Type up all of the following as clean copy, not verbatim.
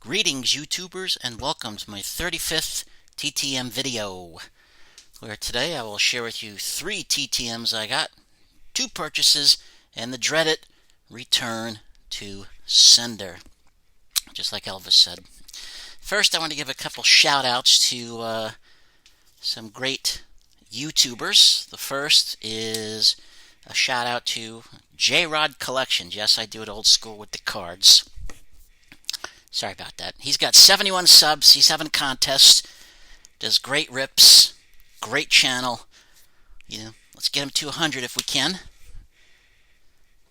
Greetings YouTubers and welcome to my 35th TTM video, where today I will share with you 3 TTMs I got, 2 purchases, and the dreaded return to sender, just like Elvis said. First I want to give a couple shout outs to some great YouTubers. The first is a shout out to JROD Collections. Yes, I do it old school with the cards. Sorry about that. He's got 71 subs. He's having a contest. Does great rips. Great channel. Let's get him to 100 if we can.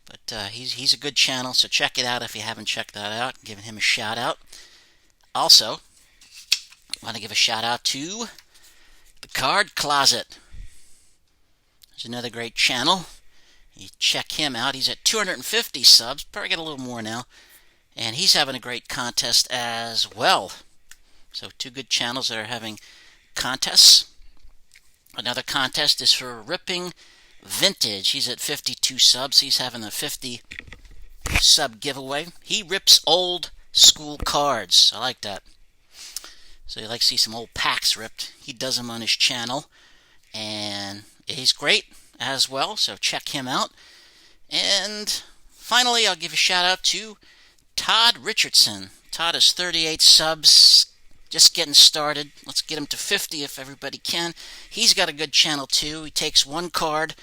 But he's a good channel, so check it out if you haven't checked that out. I'm giving him a shout out. Also, I want to give a shout out to the Card Closet. There's another great channel. You check him out. He's at 250 subs. Probably get a little more now. And he's having a great contest as well. So 2 good channels that are having contests. Another contest is for Ripping Vintage. He's at 52 subs. He's having a 50 sub giveaway. He rips old school cards. I like that. So you like to see some old packs ripped. He does them on his channel. And he's great as well. So check him out. And finally, I'll give a shout out to Todd Richardson. Todd has 38 subs, just getting started. Let's get him to 50 if everybody can. He's got a good channel too. He takes one card,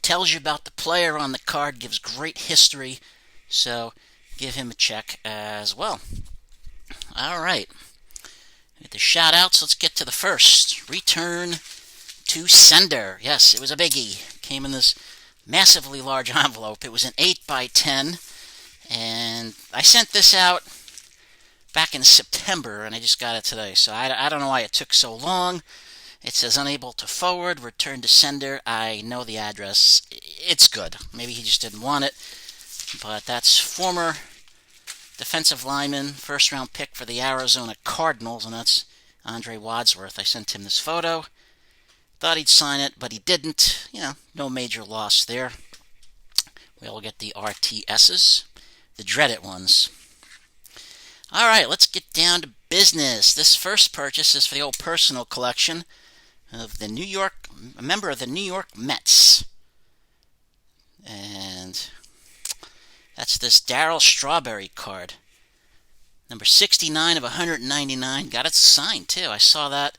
tells you about the player on the card, gives great history, so give him a check as well. Alright, with the shout outs, let's get to the first. Return to sender. Yes, it was a biggie. Came in this massively large envelope. It was an 8x10. And I sent this out back in September, and I just got it today. So I don't know why it took so long. It says unable to forward, return to sender. I know the address. It's good. Maybe he just didn't want it. But that's former defensive lineman, first-round pick for the Arizona Cardinals, and that's Andre Wadsworth. I sent him this photo. Thought he'd sign it, but he didn't. No major loss there. We all get the RTSs. The dreaded ones. Alright, let's get down to business. This first purchase is for the old personal collection of a member of the New York Mets. And that's this Darryl Strawberry card. Number 69 of 199. Got it signed too. I saw that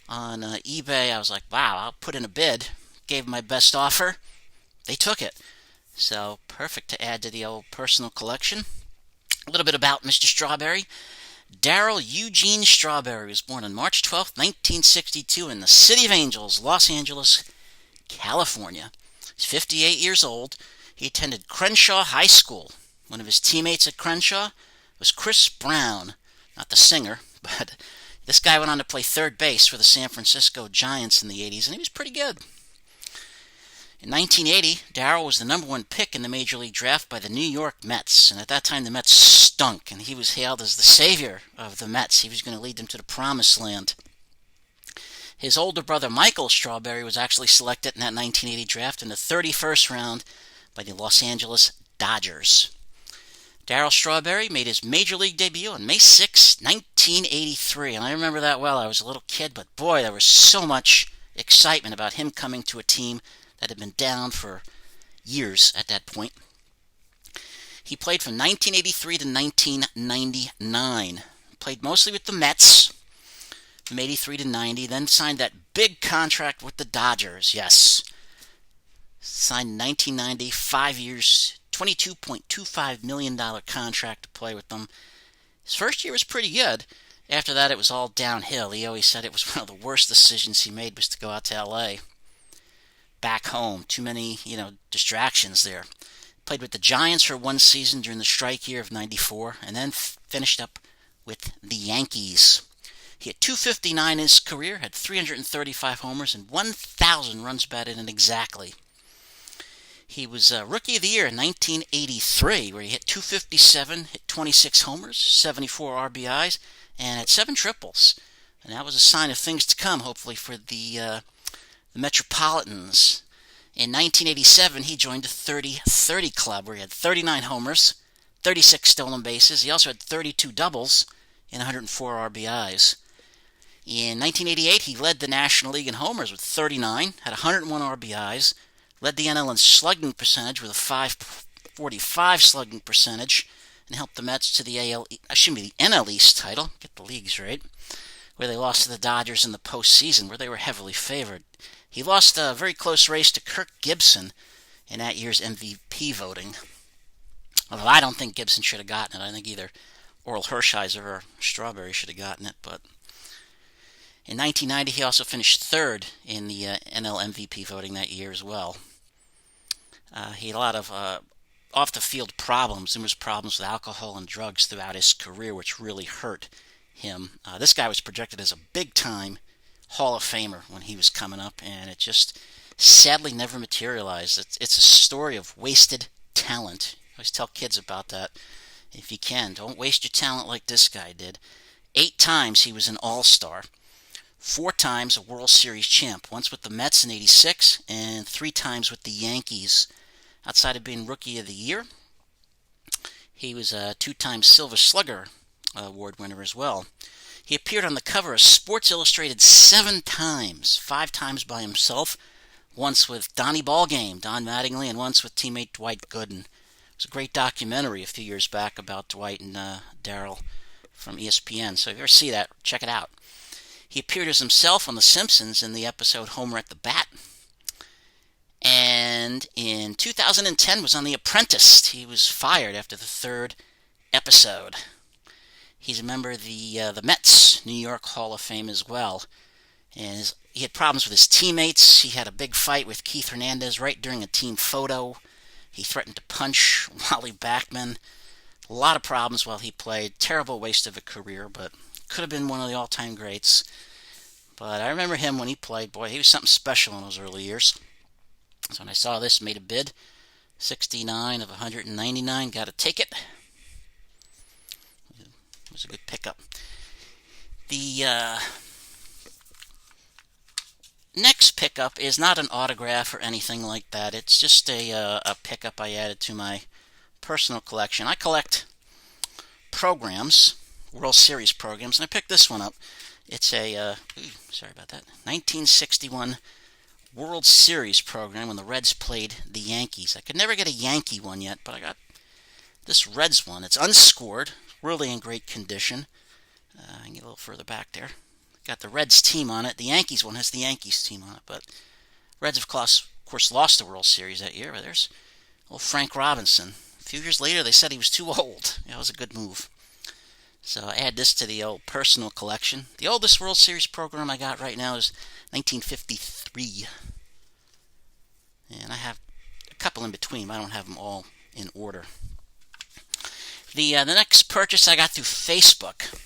on eBay. I was like, wow, I'll put in a bid. Gave my best offer. They took it. So, perfect to add to the old personal collection. A little bit about Mr. Strawberry. Darryl Eugene Strawberry was born on March 12, 1962 in the City of Angels, Los Angeles, California. He's 58 years old. He attended Crenshaw High School. One of his teammates at Crenshaw was Chris Brown. Not the singer, but this guy went on to play third base for the San Francisco Giants in the 80s, and he was pretty good. In 1980, Darryl was the number 1 pick in the Major League Draft by the New York Mets, and at that time the Mets stunk, and he was hailed as the savior of the Mets. He was going to lead them to the promised land. His older brother Michael Strawberry was actually selected in that 1980 draft in the 31st round by the Los Angeles Dodgers. Darryl Strawberry made his Major League debut on May 6, 1983, and I remember that well. I was a little kid, but boy, there was so much excitement about him coming to a team that had been down for years at that point. He played from 1983 to 1999. Played mostly with the Mets from 83 to 90, then signed that big contract with the Dodgers, yes. Signed in 1990, 5 years, $22.25 million contract to play with them. His first year was pretty good. After that, it was all downhill. He always said it was one of the worst decisions he made was to go out to L.A., back home. Too many, distractions there. Played with the Giants for 1 season during the strike year of 94, and then finished up with the Yankees. He had 259 in his career, had 335 homers, and 1,000 runs batted in exactly. He was Rookie of the Year in 1983, where he hit 257, hit 26 homers, 74 RBIs, and had 7 triples. And that was a sign of things to come, hopefully, for the Metropolitans. In 1987, he joined the 30-30 club, where he had 39 homers, 36 stolen bases. He also had 32 doubles and 104 RBIs. In 1988, he led the National League in homers with 39, had 101 RBIs, led the NL in slugging percentage with a 545 slugging percentage, and helped the Mets to the NL East title, get the leagues right, where they lost to the Dodgers in the postseason, where they were heavily favored. He lost a very close race to Kirk Gibson in that year's MVP voting. Although I don't think Gibson should have gotten it. I think either Oral Hershiser or Strawberry should have gotten it. But in 1990, he also finished third in the NL MVP voting that year as well. He had a lot of off-the-field problems. Numerous problems with alcohol and drugs throughout his career, which really hurt him. This guy was projected as a big-time Hall of Famer when he was coming up, and it just sadly never materialized. It's a story of wasted talent. I always tell kids about that. If you can, don't waste your talent like this guy did. 8 times he was an All-Star. 4 times a World Series champ. Once with the Mets in '86, and 3 times with the Yankees. Outside of being Rookie of the Year, he was a 2-time Silver Slugger Award winner as well. He appeared on the cover of Sports Illustrated 7 times, 5 times by himself, once with Donnie Ballgame, Don Mattingly, and once with teammate Dwight Gooden. It was a great documentary a few years back about Dwight and Darryl from ESPN, so if you ever see that, check it out. He appeared as himself on The Simpsons in the episode Homer at the Bat. And in 2010 was on The Apprentice. He was fired after the 3rd episode. He's a member of the Mets New York Hall of Fame as well. And he had problems with his teammates. He had a big fight with Keith Hernandez right during a team photo. He threatened to punch Wally Backman. A lot of problems while he played. Terrible waste of a career, but could have been one of the all-time greats. But I remember him when he played. Boy, he was something special in those early years. So when I saw this, made a bid. 69 of 199. Got to take it. It was a good pickup. The next pickup is not an autograph or anything like that. It's just a pickup I added to my personal collection. I collect programs, World Series programs, and I picked this one up. It's a, sorry about that, 1961 World Series program when the Reds played the Yankees. I could never get a Yankee one yet, but I got this Reds one. It's unscored, really in great condition. I can get a little further back there. Got the Reds team on it. The Yankees one has the Yankees team on it, but Reds, of course lost the World Series that year. But there's old Frank Robinson. A few years later, they said he was too old. That was a good move. So I add this to the old personal collection. The oldest World Series program I got right now is 1953. And I have a couple in between, but I don't have them all in order. The next purchase I got through Facebook.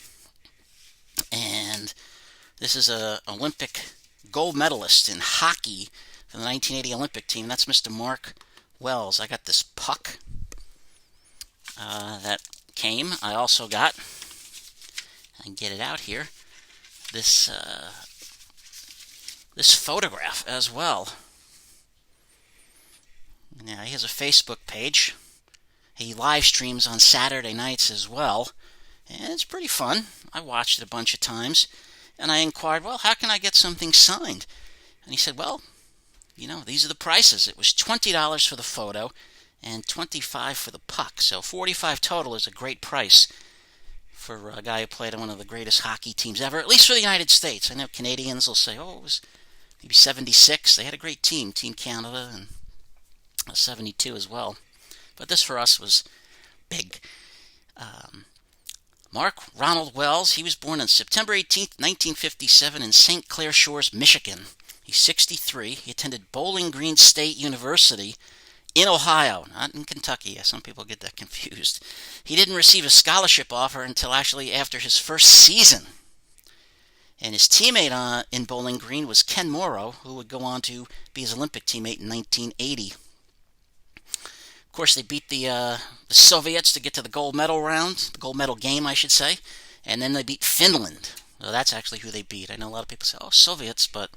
And this is an Olympic gold medalist in hockey for the 1980 Olympic team. That's Mr. Mark Wells. I got this puck that came. I also got, I can get it out here, this photograph as well. Now, he has a Facebook page. He live streams on Saturday nights as well. And it's pretty fun. I watched it a bunch of times. And I inquired, well, how can I get something signed? And he said, well, you know, these are the prices. It was $20 for the photo and $25 for the puck. So $45 total is a great price for a guy who played on one of the greatest hockey teams ever, at least for the United States. I know Canadians will say, oh, it was maybe 76. They had a great team, Team Canada, and 72 as well. But this for us was big. Mark Ronald Wells, he was born on September 18th, 1957 in St. Clair Shores, Michigan. He's 63. He attended Bowling Green State University in Ohio, not in Kentucky. Some people get that confused. He didn't receive a scholarship offer until actually after his first season. And his teammate in Bowling Green was Ken Morrow, who would go on to be his Olympic teammate in 1980. Of course, they beat the Soviets to get to the gold medal round, the gold medal game, I should say, and then they beat Finland. So that's actually who they beat. I know a lot of people say, oh, Soviets, but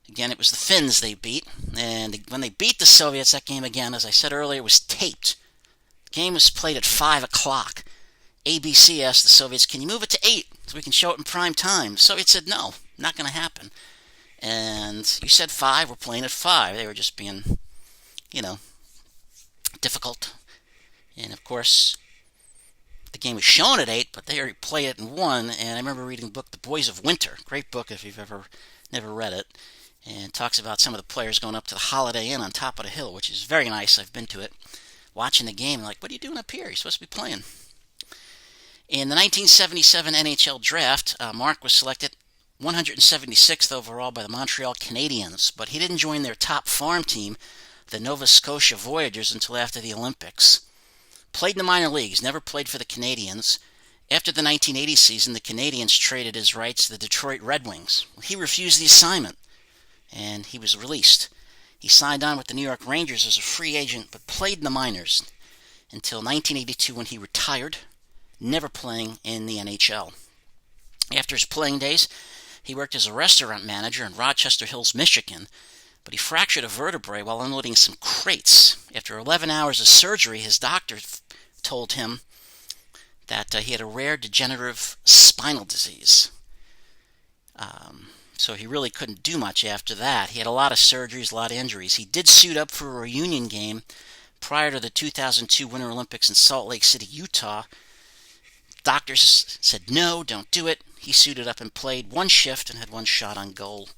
again, it was the Finns they beat. And when they beat the Soviets, that game again, as I said earlier, was taped. The game was played at 5 o'clock. ABC asked the Soviets, can you move it to 8 so we can show it in prime time? The Soviets said, no, not going to happen. And you said 5, we're playing at 5. They were just being, difficult. And of course, the game was shown at 8, but they already played it in 1. And I remember reading the book The Boys of Winter. Great book if you've never read it. And it talks about some of the players going up to the Holiday Inn on top of the hill, which is very nice. I've been to it. Watching the game, like, what are you doing up here? You're supposed to be playing. In the 1977 NHL draft, Mark was selected 176th overall by the Montreal Canadiens, but he didn't join their top farm team, the Nova Scotia Voyagers, until after the Olympics. Played in the minor leagues, never played for the Canadiens. After the 1980 season, the Canadiens traded his rights to the Detroit Red Wings. He refused the assignment, and he was released. He signed on with the New York Rangers as a free agent, but played in the minors until 1982 when he retired, never playing in the NHL. After his playing days, he worked as a restaurant manager in Rochester Hills, Michigan, but he fractured a vertebrae while unloading some crates. After 11 hours of surgery, his doctor told him that he had a rare degenerative spinal disease. So he really couldn't do much after that. He had a lot of surgeries, a lot of injuries. He did suit up for a reunion game prior to the 2002 Winter Olympics in Salt Lake City, Utah. Doctors said, no, don't do it. He suited up and played one shift and had one shot on goal.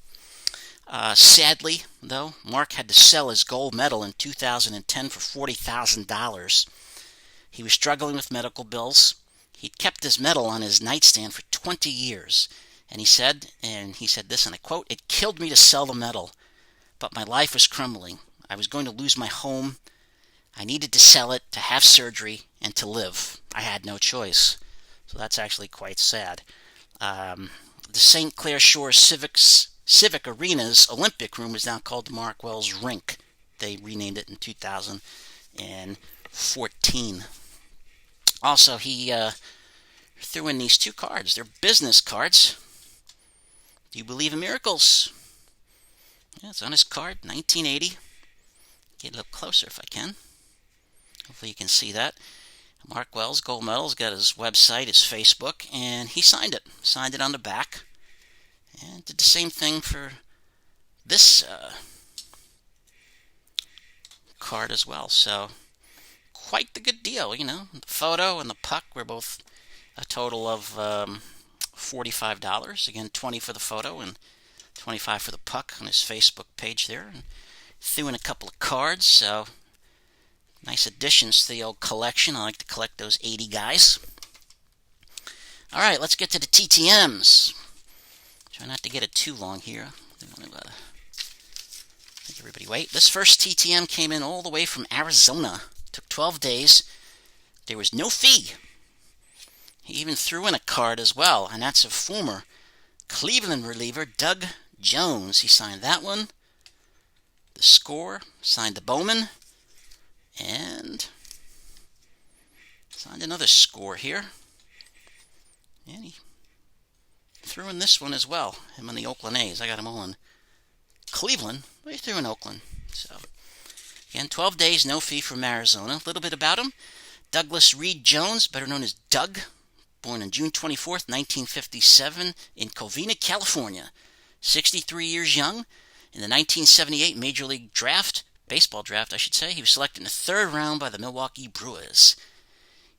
Sadly, though, Mark had to sell his gold medal in 2010 for $40,000. He was struggling with medical bills. He'd kept his medal on his nightstand for 20 years. And he said this, and I quote, "It killed me to sell the medal, but my life was crumbling. I was going to lose my home. I needed to sell it, to have surgery, and to live. I had no choice." So that's actually quite sad. The St. Clair Shores Civic Arena's Olympic room is now called the Mark Wells Rink. They renamed it in 2014. Also, he threw in these 2 cards. They're business cards. Do you believe in miracles? Yeah, it's on his card, 1980. Get a little closer if I can. Hopefully you can see that. Mark Wells, gold medal's got his website, his Facebook, and he signed it. Signed it on the back. And did the same thing for this card as well. So, quite the good deal, The photo and the puck were both a total of $45. Again, $20 for the photo and $25 for the puck on his Facebook page there. And threw in a couple of cards, so nice additions to the old collection. I like to collect those 80 guys. Alright, let's get to the TTMs. Try not to get it too long here. I don't want to make everybody wait. This first TTM came in all the way from Arizona. Took 12 days. There was no fee. He even threw in a card as well, and that's a former Cleveland reliever, Doug Jones. He signed that one. The score, signed the Bowman, and signed another score here. And he threw in this one as well, him on the Oakland A's. I got him all in Cleveland, but he threw in Oakland. So, again, 12 days, no fee from Arizona. A little bit about him. Douglas Reed Jones, better known as Doug, born on June 24th, 1957 in Covina, California. 63 years young. In the 1978 Major League Draft, baseball draft I should say, he was selected in the 3rd round by the Milwaukee Brewers.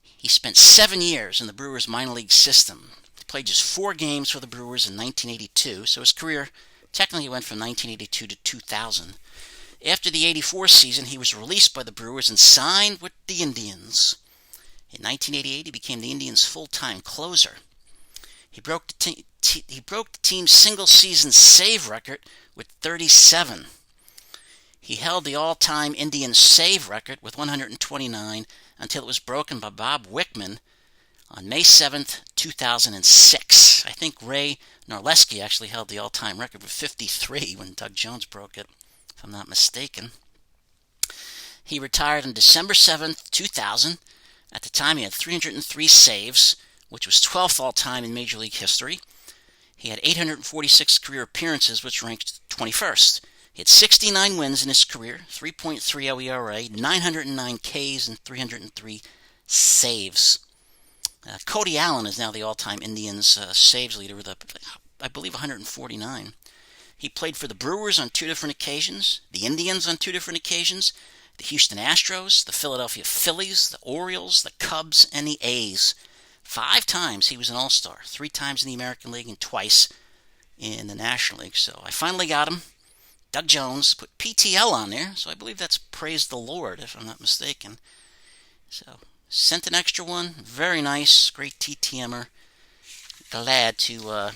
He spent 7 years in the Brewers minor league system. He played just 4 games for the Brewers in 1982, so his career technically went from 1982 to 2000. After the 84 season, he was released by the Brewers and signed with the Indians. In 1988, he became the Indians' full-time closer. He broke the team's single-season save record with 37. He held the all-time Indians save record with 129 until it was broken by Bob Wickman on May 7th, 2006. I think Ray Norleski actually held the all-time record with 53 when Doug Jones broke it, if I'm not mistaken. He retired on December 7th, 2000. At the time, he had 303 saves, which was 12th all-time in Major League history. He had 846 career appearances, which ranked 21st. He had 69 wins in his career, 3.30 ERA, 909 Ks, and 303 saves. Cody Allen is now the all-time Indians saves leader with, I believe, 149. He played for the Brewers on 2 different occasions, the Indians on 2 different occasions, the Houston Astros, the Philadelphia Phillies, the Orioles, the Cubs, and the A's. 5 times he was an All-Star, 3 times in the American League and twice in the National League. So I finally got him. Doug Jones put PTL on there, so I believe that's Praise the Lord, if I'm not mistaken. So sent an extra one. Very nice. Great TTMer. Glad to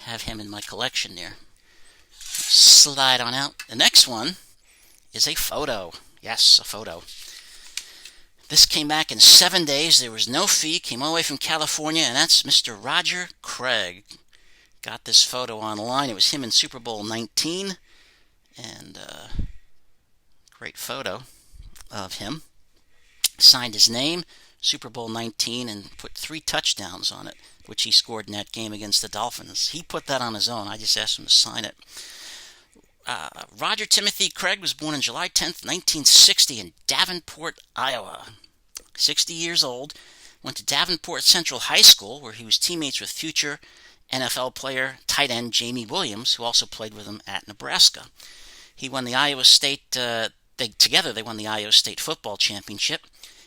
have him in my collection there. Slide on out. The next one is a photo. Yes, a photo. This came back in 7 days. There was no fee. Came all the way from California, and that's Mr. Roger Craig. Got this photo online. It was him in Super Bowl 19, and great photo of him. Signed his name, Super Bowl 19, and put 3 touchdowns on it, which he scored in that game against the Dolphins. He put that on his own. I just asked him to sign it. Roger Timothy Craig was born on July 10th, 1960 in Davenport, Iowa. 60 years old. Went to Davenport Central High School, where he was teammates with future NFL player tight end Jamie Williams, who also played with him at Nebraska. He won the Iowa State. Together they won the Iowa State football championship.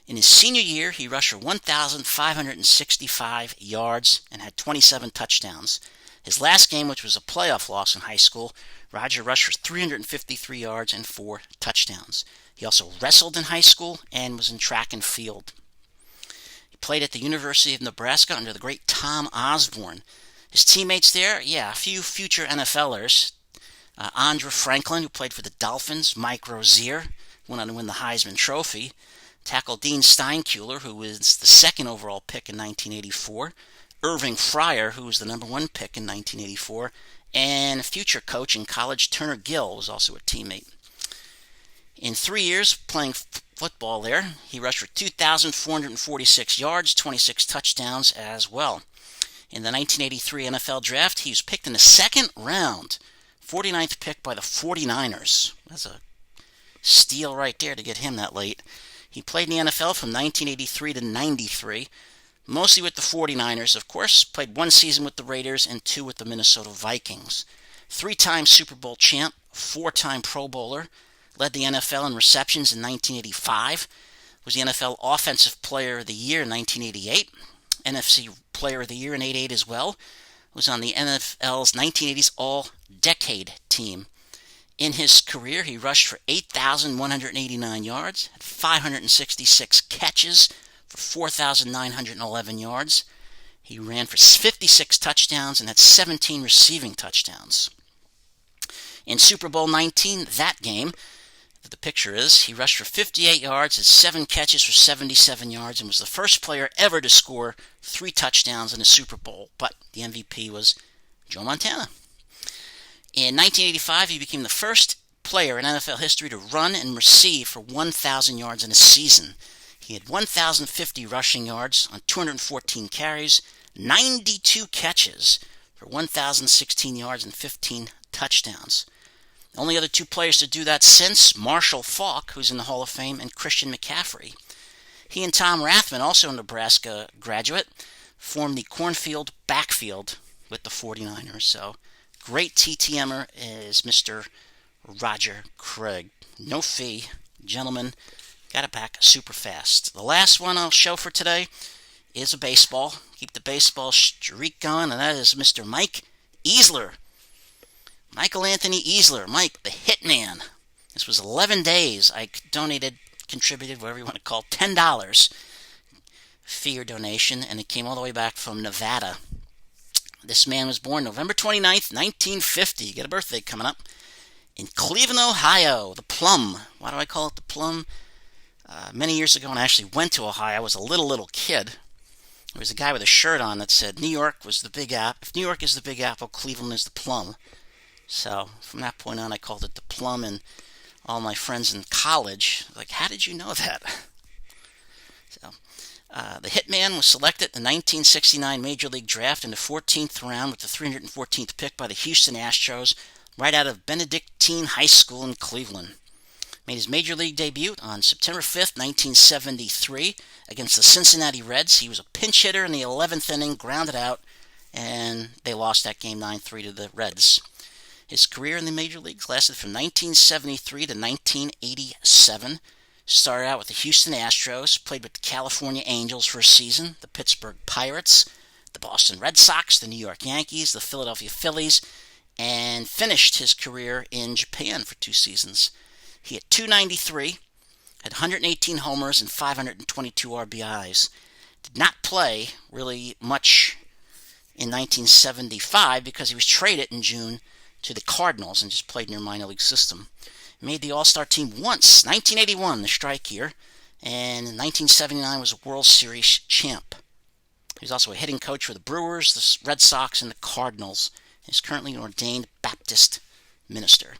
In his senior year, he rushed for 1,565 yards and had 27 touchdowns. His last game, which was a playoff loss in high school, Roger rushed for 353 yards and 4 touchdowns. He also wrestled in high school and was in track and field. He played at the University of Nebraska under the great Tom Osborne. His teammates there, a few future NFLers. Andrew Franklin, who played for the Dolphins, Mike Rozier, went on to win the Heisman Trophy. Tackle Dean Steinkuhler, who was the 2nd overall pick in 1984. Irving Fryer, who was the number 1 pick in 1984. And future coach in college Turner Gill was also a teammate. In 3 years playing football there, he rushed for 2,446 yards, 26 touchdowns as well. In the 1983 NFL Draft, he was picked in the 2nd round, 49th pick by the 49ers. That's a steal right there to get him that late. He played in the NFL from 1983 to 93, mostly with the 49ers, of course. Played 1 season with the Raiders and 2 with the Minnesota Vikings. 3-time Super Bowl champ, 4-time Pro Bowler. Led the NFL in receptions in 1985. Was the NFL Offensive Player of the Year in 1988. NFC Player of the Year in 88 as well. Was on the NFL's 1980s All-Decade team. In his career, he rushed for 8,189 yards, had 566 catches for 4,911 yards. He ran for 56 touchdowns and had 17 receiving touchdowns. In Super Bowl 19, that game, the picture is, he rushed for 58 yards, had 7 catches for 77 yards, and was the first player ever to score 3 touchdowns in a Super Bowl. But the MVP was Joe Montana. In 1985, he became the first player in NFL history to run and receive for 1,000 yards in a season. He had 1,050 rushing yards on 214 carries, 92 catches for 1,016 yards and 15 touchdowns. The only other 2 players to do that since, Marshall Faulk, who's in the Hall of Fame, and Christian McCaffrey. He and Tom Rathman, also a Nebraska graduate, formed the cornfield backfield with the 49ers. So, great TTMer is Mr. Roger Craig. No fee. Gentlemen, got it back super fast. The last one I'll show for today is a baseball. Keep the baseball streak going, and that is Mr. Mike Easler. Michael Anthony Easler, Mike the Hitman. This was 11 days. I contributed, whatever you want to call it, $10 fee or donation, and it came all the way back from Nevada. This man was born November 29th, 1950. You got a birthday coming up. In Cleveland, Ohio, the Plum. Why do I call it the Plum? Many years ago when I actually went to Ohio, I was a little kid. There was a guy with a shirt on that said New York was the Big Apple. If New York is the Big Apple, Cleveland is the Plum. So from that point on, I called it the Plum, and all my friends in college like, how did you know that? So the Hitman was selected in the 1969 Major League Draft in the 14th round with the 314th pick by the Houston Astros, right out of Benedictine High School in Cleveland. Made his major league debut on September 5th, 1973 against the Cincinnati Reds. He was a pinch hitter in the 11th inning, grounded out, and they lost that game 9-3 to the Reds. His career in the major leagues lasted from 1973 to 1987. Started out with the Houston Astros, played with the California Angels for a season, the Pittsburgh Pirates, the Boston Red Sox, the New York Yankees, the Philadelphia Phillies, and finished his career in Japan for 2 seasons. He hit .293, had 118 homers and 522 RBIs. Did not play really much in 1975 because he was traded in June to the Cardinals and just played in their minor league system. Made the All-Star team once, 1981, the strike year, and in 1979 was a World Series champ. He was also a hitting coach for the Brewers, the Red Sox, and the Cardinals. He's currently an ordained Baptist minister.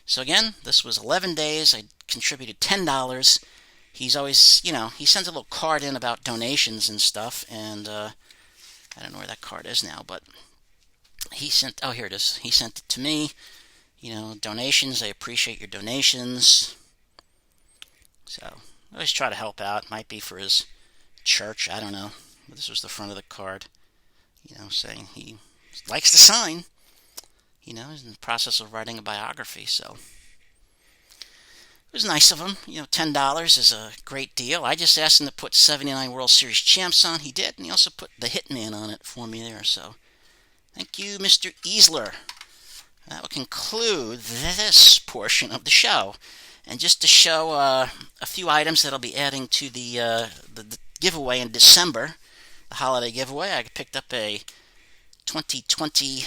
So again, this was 11 days. I contributed $10. He's always, he sends a little card in about donations and stuff, and I don't know where that card is now, but he sent, oh, here it is. He sent it to me. Donations, I appreciate your donations. So, I always try to help out. Might be for his church, I don't know. But this was the front of the card, saying he likes to sign. He's in the process of writing a biography, so it was nice of him. $10 is a great deal. I just asked him to put 79 World Series champs on. He did, and he also put the Hitman on it for me there, so thank you, Mr. Easler. That will conclude this portion of the show. And just to show a few items that I'll be adding to the giveaway in December, the holiday giveaway, I picked up a 2020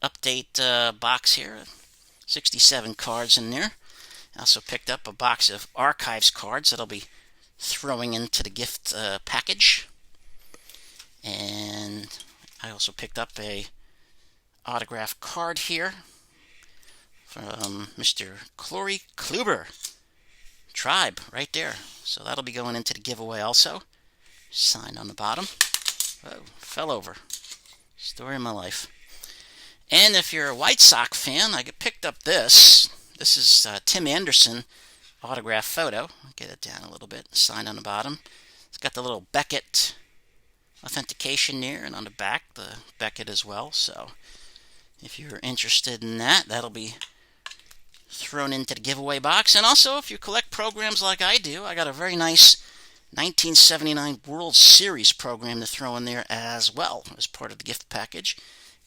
update box here, 67 cards in there. I also picked up a box of archives cards that I'll be throwing into the gift package. And I also picked up a autograph card here from Mr. Clory Kluber. Tribe, right there. So that'll be going into the giveaway also. Signed on the bottom. Whoa, fell over. Story of my life. And if you're a White Sox fan, I picked up this. This is Tim Anderson autograph photo. I'll get it down a little bit. Signed on the bottom. It's got the little Beckett authentication there, and on the back, the Beckett as well. So if you're interested in that, that'll be thrown into the giveaway box. And also, if you collect programs like I do, I got a very nice 1979 World Series program to throw in there as well as part of the gift package.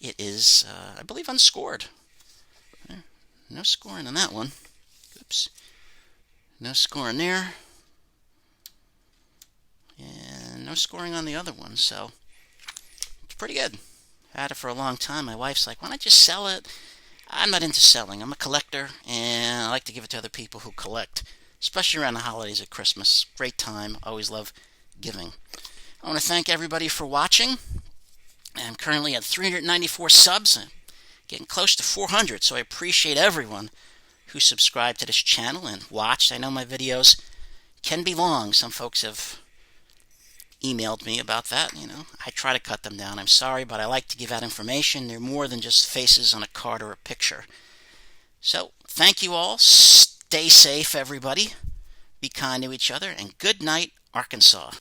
It is, I believe, unscored. No scoring on that one. Oops. No scoring there. And no scoring on the other one, so it's pretty good. Had it for a long time. My wife's like, why don't you sell it? I'm not into selling. I'm a collector, and I like to give it to other people who collect, especially around the holidays at Christmas. Great time. Always love giving. I want to thank everybody for watching. I'm currently at 394 subs. I'm getting close to 400, so I appreciate everyone who subscribed to this channel and watched. I know my videos can be long. Some folks have emailed me about that. I try to cut them down. I'm sorry, but I like to give out information. They're more than just faces on a card or a picture. So, thank you all. Stay safe, everybody. Be kind to each other, and good night, Arkansas.